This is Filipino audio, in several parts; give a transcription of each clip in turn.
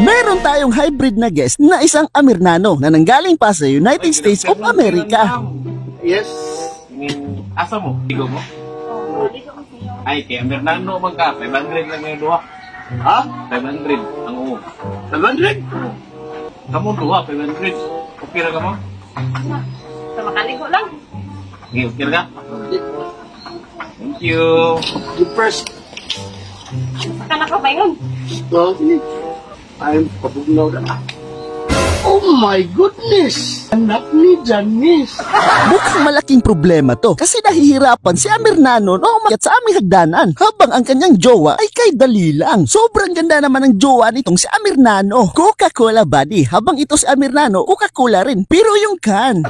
Meron tayong hybrid na guest na isang Amirnano na nanggaling pa sa United States of America. Yes. Asa mo? Ligo mo? Ay, kay Amirnano man ka. 500 lang yung duha. Ha? 500 ang uo. 500? Kamu duha, 500. Okay na ka mo? Sa makaligo lang. Okay, okay na ka? Thank you. You first. Saka na ka ba yun? I'm pabugnaw na. Oh my goodness! Anak ni Janice! Mukhang malaking problema to kasi nahihirapan si Amirnano na umakyat sa aming hagdanan habang ang kanyang jowa ay kay dali lang. Sobrang ganda naman ng jowa nitong si Amirnano. Coca-Cola body habang ito si Amirnano Coca-Cola rin pero yung can.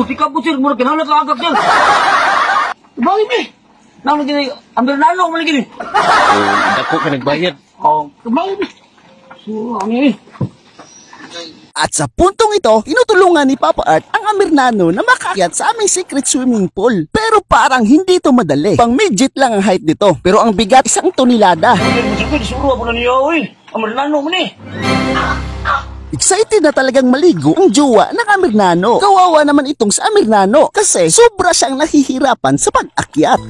Di ka po sir, mura kinala ka agap sir. Bakit eh? Naman gini, Amirnano ko mali gini. Dako ka nagbayad. Bakit eh? So, ano eh? At sa puntong ito, tinutulungan ni Papa Art ang Amirnano na makakyat sa aming secret swimming pool. Pero parang hindi ito madali. Pang midget lang ang height nito, pero ang bigat 1 tonelada. Siguro ako na niya eh. Amirnano mo ni. Excited na talagang maligo ang jowa ng Amirnano. Kawawa naman itong sa Amirnano kasi sobra siyang nahihirapan sa pag-akyat.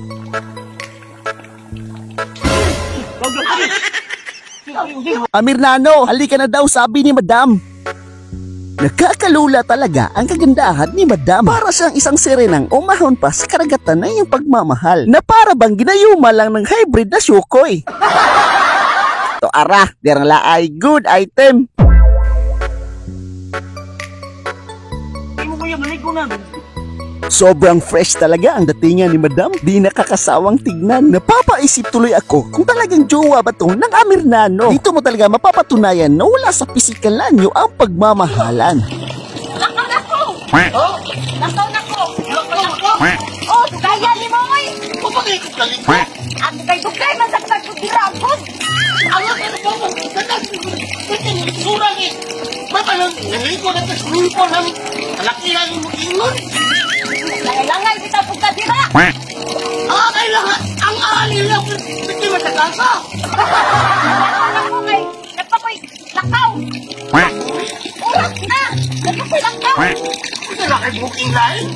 Amirnano, halika na daw sabi ni Madam. Nakakalula talaga ang kagandahan ni Madam. Para siyang isang sirenang umahon pa sa karagatan na iyong pagmamahal na para bang ginayuma lang ng hybrid na Sukhoi. To ara, derang laay good item. Sobrang fresh talaga ang datingan ni Madam. Di nakakasawang tignan. Napapaisip tuloy ako kung talagang jowa ba to ng Amirnano. Dito mo talaga mapapatunayan na wala sa pisikalan nyo ang pagmamahalan. Lakaw na ko! Oh! Lakaw na ko! Lakaw na ko! Oh! Dugaya ni mo ay! Papagay ko galing ko! Ang dugay-dugay masagtag ko dirapon! Ayaw ka na po! Surang eh! Ba't anong naligo na sa swimming pool ng alakihan mo ingon? Langan kita pagka dira! Kailangan ang alin lang hindi matagasa! Lakaw na ko kay nagpapoy lakaw! Urak na! Nagpapoy lakaw! Hindi na kayo booking line!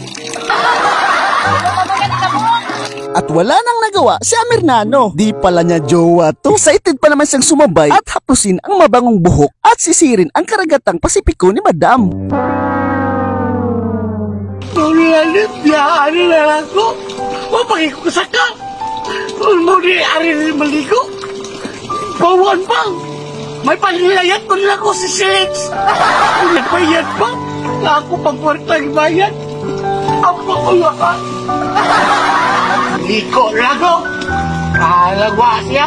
At wala nang nagawa si Amirnano. Di pala niya jowa to. Excited pa naman siyang sumabay at hapusin ang mabangong buhok at sisirin ang karagatang Pasipiko ni Madam. Ulialit, biyari na lang ko. Mapagay ko kasaka. Muli, ari rin maligo. Bawan pa. May panilayat ko nila ko si Six. Nagbayad pa. Ako pang kwartang bayad. Ako ko lakas. Liko lago. Kalagwa siya.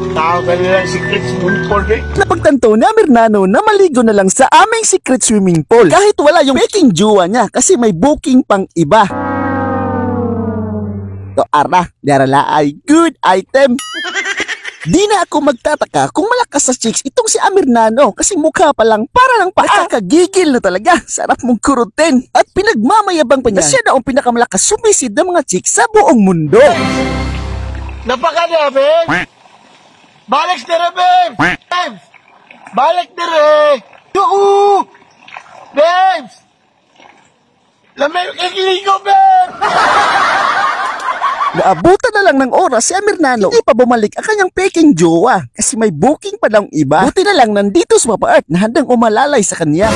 Tao ka nilang secret swimming pool eh. Napagtanto ni Amirnano na maligo na lang sa aming secret swimming pool kahit wala yung baking jowa niya kasi may booking pang iba. To ara, darala ay good item. Di na ako magtataka kung malakas sa chicks itong si Amirnano kasi mukha pa lang para lang nakakagigil na talaga. Sarap mong kurutin at pinagmamayabang pa niya na siya na ang pinakamalakas sumisid ng mga chicks sa buong mundo. Napakadami! Balik dire, babes! Balik dire! Yuhu! Babes! Lamay kikiligo, babes! Naabutan na lang ng oras si Amirnano. Hindi pa bumalik ang kanyang peking jowa kasi may booking pa daw iba. Buti na lang nandito sa Papa Art na handang umalalay sa kanya.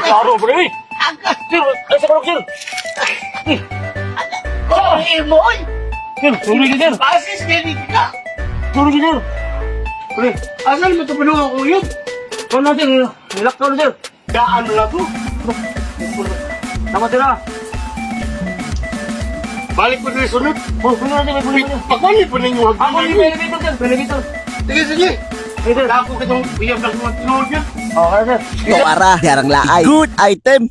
Paro, bro eh! Sir, sa karok sir! Oh, Emoy! Sir, sorry ka sir! Basis ganit ka! Sorry ka sir! Pre, Asal mo ito pinungan ko yun? saan natin? Nilakaw na sir! Daan mo lang ko. Tama sir ah! Balik ko din sunod. Oh, kunin natin, may kunin natin! Pagkunin po ninyo. Ako ni elevator sir! Elevator! Sige, sige. Hey sir! Ako kitong biyam lang mga tinulog yan. Okay sir! To ara, darang laay good item.